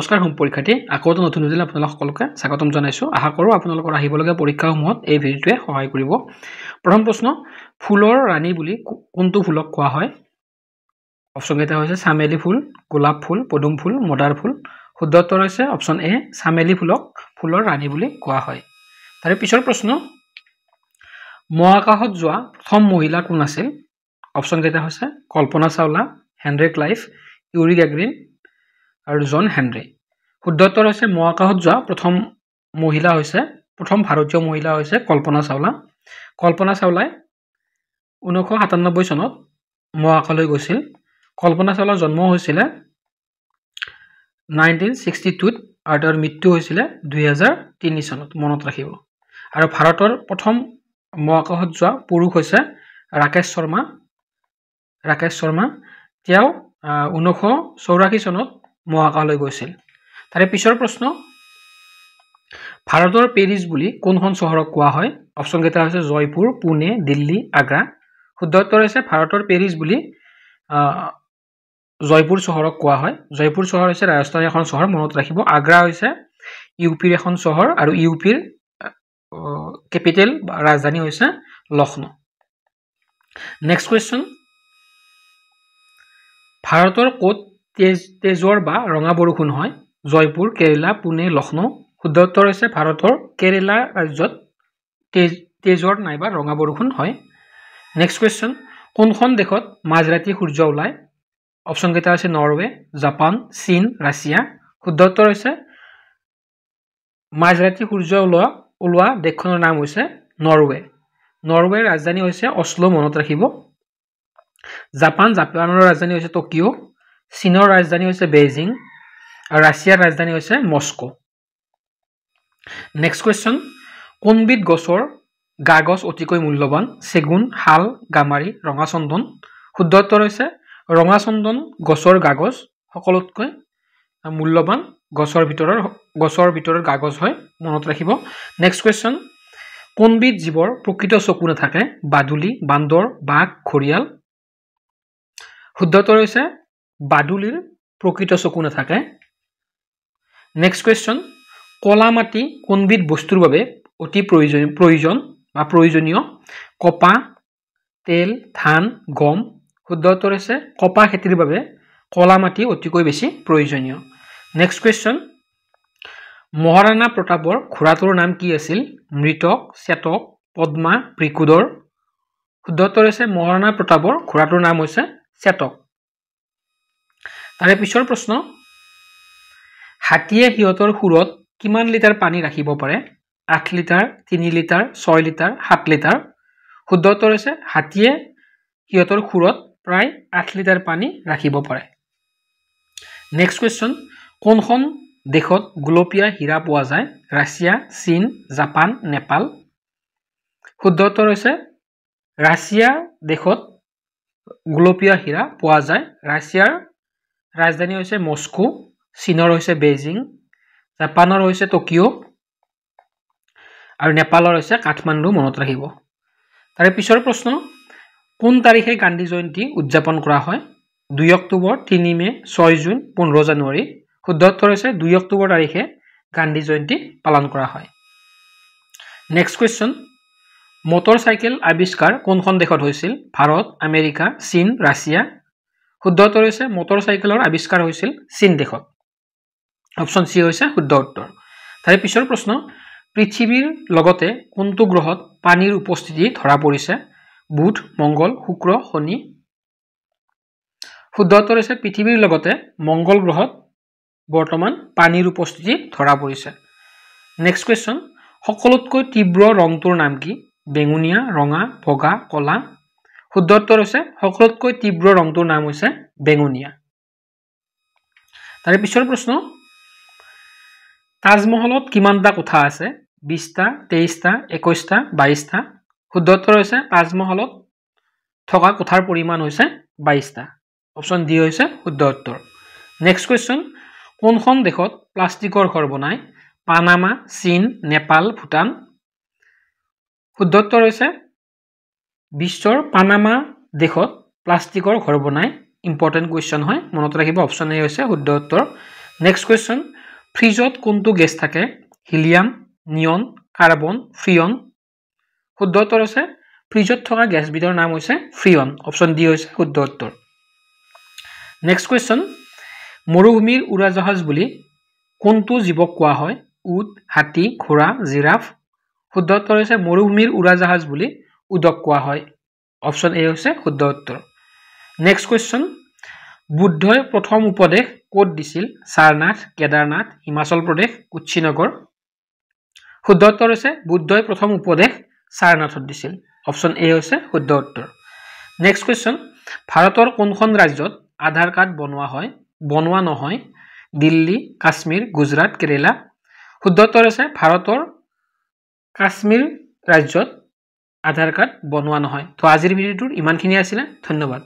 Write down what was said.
নমস্কাৰ হোম পৰীক্ষাৰ্থী আকৌ নতুন ভিডিঅ'লৈ আপোনালোক সকলোকে স্বাগতম জনাইছো আশা কৰো আপোনালোকৰ আহিবলগীয়া পৰীক্ষাসমূহত এই ভিডিঅ'টোৱে সহায় কৰিব প্ৰথম প্ৰশ্ন ফুলৰ ৰাণী বুলি কোনটো ফুলক কোৱা হয় অপচন এটা হৈছে চামেলি ফুল গোলাপ ফুল পদুম ফুল মদাৰ ফুল শুদ্ধ উত্তৰ হৈছে অপচন এ চামেলি ফুলক ফুলৰ ৰাণী বুলি কোৱা হয় তাৰে পিছৰ প্ৰশ্ন মহাকাশত যোৱা প্ৰথম মহিলা কোন আছিল অপচন কেইটা হৈছে কল্পনা চাওলা হেনৰি ক্লাইভ ইউৰি গ্যাগৰিন আৰু জন হেনৰি শুদ্ধ উত্তৰ হৈছে মহাকাশত যোৱা প্ৰথম ভাৰতীয় মহিলা হৈছে কল্পনা চাওলাই 1997 চনত মহাকাশলৈ গৈছিল কল্পনা চাওলাৰ জন্ম হৈছিল 1962 আৰু তেওঁৰ মৃত্যু হৈছিল 2003 চনত মনত ৰাখিব আৰু ভাৰতৰ প্ৰথম মহাকাশত যোৱা পুৰুষ হৈছে ৰাকেশ শৰ্মা তেওঁ 1984 চনত মহাকাশলৈ গৈছিল তাৰে পিছৰ প্ৰশ্ন ভাৰতৰ পেৰিছ বুলি কোনখন চহৰক কোৱা হয় অপচন কেইটা হৈছে জয়পুৰ পুনে দিল্লী আগ্ৰা শুদ্ধ উত্তৰ হৈছে ভাৰতৰ পেৰিছ বুলি জয়পুৰ চহৰক কোৱা হয় জয়পুৰ চহৰ হৈছে ৰাজস্থানৰ এখন চহৰ মনত ৰাখিব আগ্ৰা হৈছে ইউপিৰ এখন চহৰ আৰু ইউপিৰ কেপিটেল বা ৰাজধানী হৈছে লক্ষ্ণৌ নেক্সট কোৱেশ্চন ভাৰতৰ কোট তেজৰ বা ৰঙা বৰষুণ হয় জয়পুৰ কেৰেলা পুনে লক্ষ্ণৌ শুদ্ধ উত্তৰ হৈছে ভাৰতৰ কেৰেলা ৰাজ্যত তেজৰ নাইবা ৰঙা বৰষুণ হয় নেক্সট কোৱেশ্চন কোনখন দেশত মাজৰাতি সূৰ্য ওলায় অপচন কেইটা হৈছে নৰৱে জাপান চীন ৰাছিয়া শুদ্ধ উত্তৰ হৈছে মাজৰাতি সূৰ্য ওলোৱা দেশখনৰ নাম হৈছে নৰৱেৰ ৰাজধানী হৈছে অশ্লো মনত ৰাখিব জাপানৰ ৰাজধানী হৈছে টকিঅ' চীনৰ ৰাজধানী হৈছে বেইজিং আৰু ৰাছিয়াৰ ৰাজধানী হৈছে মস্কো নেক্সট কোৱেশ্চন কোনবিধ গছৰ কাগজ অতিকৈ মূল্যৱান চেগুন শাল গামাৰি ৰঙা চন্দন শুদ্ধ উত্তৰ হৈছে ৰঙা চন্দন গছৰ কাগজ সকলোতকৈ মূল্যৱান গছৰ ভিতৰৰ কাগজ হয় মনত ৰাখিব নেক্সট কোৱেশ্চন কোনবিধ জীৱৰ প্ৰকৃত চকু নাথাকে বাদুলি বান্দৰ বাঘ ঘৰিয়াল শুদ্ধ উত্তৰ হৈছে বাদুলিৰ প্ৰকৃত চকু নাথাকে নেক্সট কোৱেশ্চন কলা মাটি কোনবিধ বস্তুৰ বাবে অতি প্ৰয়োজনীয় কপাহ তেল ধান গম শুদ্ধ উত্তৰ হৈছে কপাহ খেতিৰ বাবে কলা মাটি অতিকৈ বেছি প্ৰয়োজনীয় নেক্সট কোৱেশ্চন মহাৰাণা প্ৰতাপৰ ঘোঁৰাটোৰ নাম কি আছিল মৃতক চেতক পদ্মা বৃকুদৰ শুদ্ধ উত্তৰ হৈছে মহাৰাণা প্ৰতাপৰ ঘোঁৰাটোৰ নাম হৈছে চেতক তাৰে পিছৰ প্ৰশ্ন হাতীয়ে সিহঁতৰ খুৰত কিমান লিটাৰ পানী ৰাখিব পাৰে 8 লিটাৰ 3 লিটাৰ 6 লিটাৰ 7 লিটাৰ শুদ্ধ উত্তৰ হৈছে হাতীয়ে সিহঁতৰ খুৰত প্ৰায় 8 লিটাৰ পানী ৰাখিব পাৰে নেক্সট কোৱেশ্চন কোনখন দেশত গোলপীয়া হীৰা পোৱা যায় ৰাছিয়া চীন জাপান নেপাল শুদ্ধ উত্তৰ হৈছে ৰাছিয়া দেশত গোলপীয়া হীৰা পোৱা যায় ৰাছিয়াৰ ৰাজধানী হৈছে মস্কো চীনৰ হৈছে বেইজিং জাপানৰ হৈছে টকিঅ' আৰু নেপালৰ হৈছে কাঠমাণ্ডু মনত ৰাখিব তাৰে পিছৰ প্ৰশ্ন কোন তাৰিখে গান্ধী জয়ন্তী উদযাপন কৰা হয় 2 অক্টোবৰ 3 মে 6 জুন 15 জানুৱাৰী শুদ্ধ উত্তৰ হৈছে 2 অক্টোবৰ তাৰিখে গান্ধী জয়ন্তী পালন কৰা হয় নেক্সট কোৱেশ্চন মটৰ চাইকেল আৱিষ্কাৰ কোনখন দেশত হৈছিল ভাৰত আমেৰিকা চীন ৰাছিয়া শুদ্ধ উত্তৰ হৈছে মটৰ চাইকেলৰ আৱিষ্কাৰ হৈছিল চীন দেশত অপচন সি হৈছে শুদ্ধ উত্তৰ তাৰে পিছৰ প্ৰশ্ন পৃথিৱীৰ লগতে কোনটো গ্ৰহত পানীৰ উপস্থিতি ধৰা পৰিছে বুধ মংগল শুক্ৰ শনি শুদ্ধ উত্তৰ হৈছে পৃথিৱীৰ লগতে মংগল গ্ৰহত বৰ্তমান পানীৰ উপস্থিতি ধৰা পৰিছে নেক্সট কোৱেশ্চন সকলোতকৈ তীব্ৰ ৰংটোৰ নাম কি বেঙুনীয়া ৰঙা বগা কলা শুদ্ধ উত্তৰ হৈছে সকলোতকৈ তীব্ৰ ৰংটোৰ নাম হৈছে বেঙুনীয়া তাৰে পিছৰ প্ৰশ্ন তাজমহলত কিমানটা কোঠা আছে 20টা 23টা 21টা 22টা শুদ্ধ উত্তৰ হৈছে তাজমহলত থকা কোঠাৰ পৰিমাণ হৈছে 22টা অপচন ডি হৈছে শুদ্ধ উত্তৰ নেক্সট কোৱেশ্চন কোনখন দেশত প্লাষ্টিকৰ ঘৰ বনায় পানামা চীন নেপাল ভুটান শুদ্ধ উত্তৰ হৈছে বিশ্বৰ পানামা দেশত প্লাষ্টিকৰ ঘৰ বনায় ইম্পৰ্টেন্ট কোৱেশ্চন হয় মনত ৰাখিব অপচন এ হৈছে শুদ্ধ উত্তৰ নেক্সট কুৱেশ্যন ফ্ৰিজত কোনটো গেছ থাকে হিলিয়াম নিয়ন কাৰ্বন ফ্ৰিয়ন শুদ্ধ উত্তৰ আছে ফ্ৰিজত থকা গেছবিধৰ নাম হৈছে ফ্ৰিয়ন অপশ্যন ডি হৈছে শুদ্ধ উত্তৰ নেক্সট কুৱেশ্যন মৰুভূমিৰ উৰাজাহাজ বুলি কোনটো জীৱক কোৱা হয় উট হাতী ঘোঁৰা জিৰাফ শুদ্ধ উত্তৰ হৈছে মৰুভূমিৰ উৰাজাহাজ বুলি উদক কোৱা হয় অপশ্যন এ হৈছে শুদ্ধ উত্তৰ নেক্সট কুৱেশ্যন বুদ্ধই প্ৰথম উপদেশ ক'ত দিছিল সাৰনাথ কেদাৰনাথ হিমাচল প্ৰদেশ কুশীনগৰ শুদ্ধ উত্তৰ হৈছে বুদ্ধই প্ৰথম উপদেশ সাৰনাথত দিছিল অপশ্যন এ হৈছে শুদ্ধ উত্তৰ নেক্সট কুৱেশ্যন ভাৰতৰ কোনখন ৰাজ্যত আধাৰ কাৰ্ড বনোৱা নহয় দিল্লী কাশ্মীৰ গুজৰাট কেৰেলা শুদ্ধ উত্তৰ হৈছে ভাৰতৰ কাশ্মীৰ ৰাজ্যত আধাৰ কাৰ্ড বনোৱা নহয় তো আজিৰ ভিডিঅ'টোৰ ইমানখিনি আছিলে ধন্যবাদ